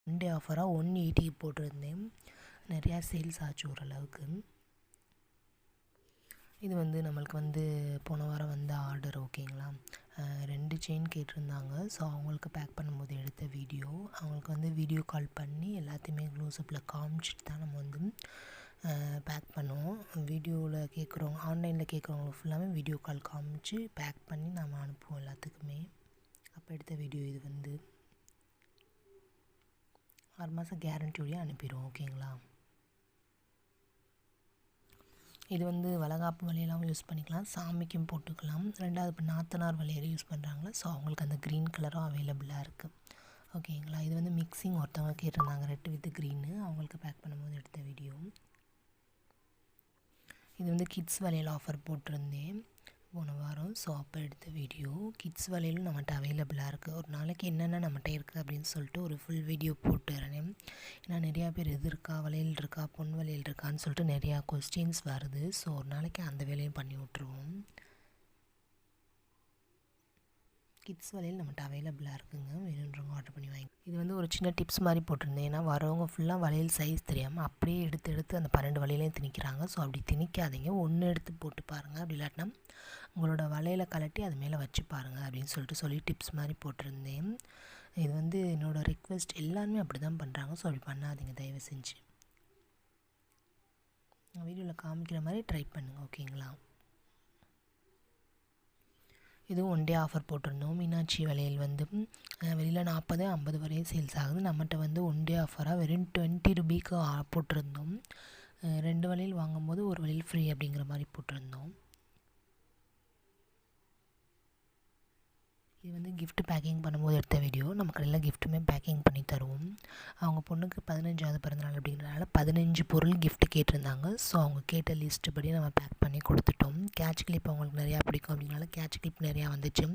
One day ஆஃபராக 180 போட்டிருந்தேன். நிறையா sales ஆச்சு ஓரளவுக்கு. இது வந்து நம்மளுக்கு வந்து போன வாரம் வந்த ஆர்டர். ஓகேங்களா, 2 செயின் கேட்டிருந்தாங்க. ஸோ அவங்களுக்கு பேக் பண்ணும்போது எடுத்த வீடியோ. அவங்களுக்கு வந்து வீடியோ கால் பண்ணி எல்லாத்தையுமே க்ளோஸ்அப்பில் காமிச்சிட்டு தான் நம்ம வந்து பேக் பண்ணுவோம். வீடியோவில் கேட்குறவங்க, ஆன்லைனில் கேட்குறவங்களுக்கு ஃபுல்லாமே வீடியோ கால் காமிச்சு பேக் பண்ணி நம்ம அனுப்புவோம் எல்லாத்துக்குமே. அப்போ எடுத்த வீடியோ இது வந்து 6 மாதம் கேரண்டியோடய அனுப்பிடுவோம். ஓகேங்களா, இது வந்து வளகாப்பு வளையலாம் யூஸ் பண்ணிக்கலாம், சாமிக்கும் போட்டுக்கலாம். ரெண்டாவது இப்போ நாத்தனார் வளையல் யூஸ் பண்ணுறாங்களா, ஸோ அவங்களுக்கு அந்த க்ரீன் கலரும் அவைலபிளாக இருக்குது. ஓகேங்களா, இது வந்து மிக்சிங் ஒருத்தவங்க கேட்டிருந்தாங்க, ரெட் வித் க்ரீனு. அவங்களுக்கு பேக் பண்ணும்போது எடுத்த வீடியோ. இது வந்து கிட்ஸ் வளையல் ஆஃபர் போட்டிருந்தேன் போன வாரம். ஸோ அப்போ எடுத்த வீடியோ. கிட்ஸ் வளையலும் நம்மகிட்ட அவைலபிளாக இருக்குது. ஒரு நாளைக்கு என்னென்ன நம்மகிட்ட இருக்குது அப்படின்னு சொல்லிட்டு ஒரு ஃபுல் வீடியோ போட்டுறேன். ஏன்னா நிறையா பேர் எது இருக்கா, வளையல் இருக்கா, பொன் வளையல் இருக்கான்னு சொல்லிட்டு நிறையா கொஸ்டின்ஸ் வருது. ஸோ ஒரு நாளைக்கு அந்த வேலையும் பண்ணி விட்ருவோம். கிட்ஸ் வளையல் நம்மகிட்ட அவைலபிளாக இருக்குங்க, வேணுன்றவங்க ஆர்டர் பண்ணி வாங்கி. இது வந்து ஒரு சின்ன டிப்ஸ் மாதிரி போட்டிருந்தேன். ஏன்னா வரவங்க ஃபுல்லாக வளையல் சைஸ் தெரியாமல் அப்படியே எடுத்து அந்த 12 வளையலையும் திணிக்கிறாங்க. ஸோ அப்படி திணிக்காதீங்க, ஒன்று எடுத்து போட்டு பாருங்கள். அப்படி இல்லாட்டினா உங்களோட வளையலை கலட்டி அது மேலே வச்சு பாருங்கள் அப்படின்னு சொல்லி டிப்ஸ் மாதிரி போட்டிருந்தேன். இது வந்து என்னோடய ரிக்வெஸ்ட். எல்லாருமே அப்படி தான் பண்ணுறாங்க. ஸோ அப்படி பண்ணாதீங்க தயவு செஞ்சு. வீடியோவில் காமிக்கிற மாதிரி ட்ரை பண்ணுங்கள். ஓகேங்களா, இதுவும் ஒன் டே ஆஃபர் போட்டிருந்தோம். மீனாட்சி வளையல் வந்து வெளியில் 40-50 வரையும் சேல்ஸ் ஆகுது. நம்மகிட்ட வந்து ஒன் டே ஆஃபராக வெறும் 20 ரூபீக்கு போட்டிருந்தோம். 2 வளையல் வாங்கும்போது ஒரு வளையல் ஃப்ரீ அப்படிங்கிற மாதிரி போட்டிருந்தோம். இது வந்து கிஃப்ட் பேக்கிங் பண்ணும்போது எடுத்த வீடியோ. நம்ம கடையில் கிஃப்ட்டுமே பேக்கிங் பண்ணி தருவோம். அவங்க பொண்ணுக்கு 15வது பிறந்தநாள் அப்படிங்கிறனால 15 பொருள் கிஃப்ட் கேட்டிருந்தாங்க. ஸோ அவங்க கேட்ட லிஸ்ட்டு படி நம்ம பேக் பண்ணி கொடுத்துட்டோம். கேட்ச் கிளிப் அவங்களுக்கு நிறையா பிடிக்கும் அப்படிங்கிறனால கேட்ச் கிளிப் நிறையா வந்துச்சு.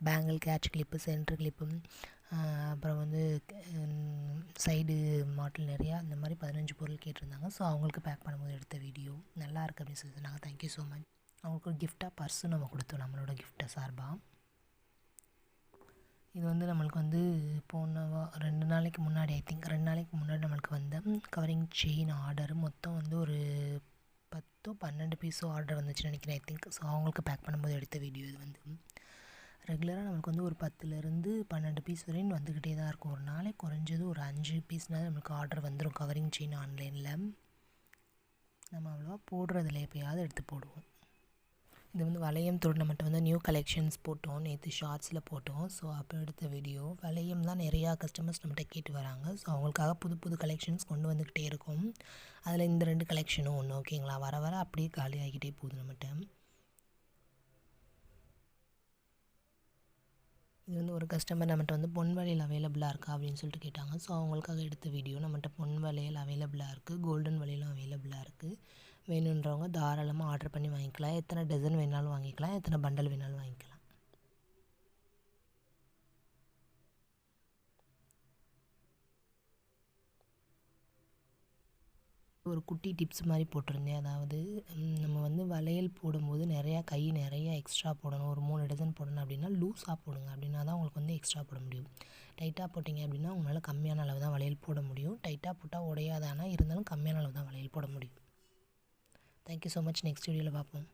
Bangle catch clip, centre clip, அப்புறம் வந்து சைடு மாட்டில் நிறையா இந்த மாதிரி 15 பொருள் கேட்டிருந்தாங்க. ஸோ அவங்களுக்கு பேக் பண்ணும்போது எடுத்த வீடியோ. நல்லா இருக்குது அப்படின்னு சொல்லி சொன்னாங்க. Thank you so much. அவங்களுக்கு ஒரு கிஃப்டாக பர்ஸும் நம்ம கொடுத்தோம் நம்மளோட கிஃப்ட்டை சார்பாக. இது வந்து நம்மளுக்கு வந்து போன 2 நாளைக்கு முன்னாடி, ஐ திங்க் 2 நாளைக்கு முன்னாடி நம்மளுக்கு வந்த கவரிங் செயின் ஆர்டர். மொத்தம் வந்து ஒரு 10-12 பீஸோ ஆர்டர் வந்துச்சுன்னு நினைக்கிறேன், ஐ திங்க். ஸோ அவங்களுக்கு பேக் பண்ணும்போது எடுத்த வீடியோ இது வந்து. ரெகுலராக நம்மளுக்கு வந்து ஒரு 10லேருந்து 12 பீஸ் வரையும் வந்துக்கிட்டே தான் இருக்கும். ஒரு நாளைக்கு குறைஞ்சது ஒரு 5 பீஸ்னால் நம்மளுக்கு ஆர்டர் வந்துடும் கவரிங் செயின் ஆன்லைனில். நம்ம அவ்வளோவா போடுறதில்ல, எப்போயாவது எடுத்து போடுவோம். இது வந்து வளையம் டோர்னமெண்ட் வந்து நியூ கலெக்ஷன்ஸ் போட்டோம், நேற்று ஷார்ட்ஸில் போட்டோம். ஸோ அப்போ எடுத்த வீடியோ. வளையம் தான் நிறையா கஸ்டமர்ஸ் நம்மகிட்ட கேட்டு வராங்க. ஸோ அவங்களுக்காக புது கலெக்ஷன்ஸ் கொண்டு வந்துக்கிட்டே இருக்கும். அதில் இந்த 2 கலெக்ஷனும் ஒன்று. ஓகேங்களா, வர அப்படியே காலி ஆகிக்கிட்டே போகுது நம்மகிட்ட. இது வந்து ஒரு கஸ்டமர் நம்மகிட்ட வந்து பொன் வளையல் அவைலபிளாக இருக்கா அப்படின்னு சொல்லிட்டு கேட்டாங்க. ஸோ அவங்களுக்காக எடுத்த வீடியோ. நம்மகிட்ட பொன் வளையல் அவைலபிளாக இருக்குது, கோல்டன் வளையலும் அவைலபிளாக இருக்குது. வேணுன்றவங்க தாராளமாக ஆர்டர் பண்ணி வாங்கிக்கலாம். எத்தனை டசன் வேணாலும் வாங்கிக்கலாம், எத்தனை பண்டல் வேணாலும் வாங்கிக்கலாம். ஒரு குட்டி டிப்ஸ் மாதிரி போட்டிருந்தேன். அதாவது நம்ம வந்து வளையல் போடும்போது நிறையா எக்ஸ்ட்ரா போடணும். ஒரு 3 டசன் போடணும் அப்படின்னா லூஸாக போடுங்க. அப்படின்னா தான் உங்களுக்கு வந்து எக்ஸ்ட்ரா போட முடியும். டைட்டாக போட்டிங்க அப்படின்னா உங்களால் கம்மியான அளவு தான் வளையல் போட முடியும். டைட்டாக போட்டால் உடையாதானா, இருந்தாலும் கம்மியான அளவு தான் வளையல் போட முடியும். Thank you so much. நெக்ஸ்ட் வீடியோவில் பார்ப்போம்.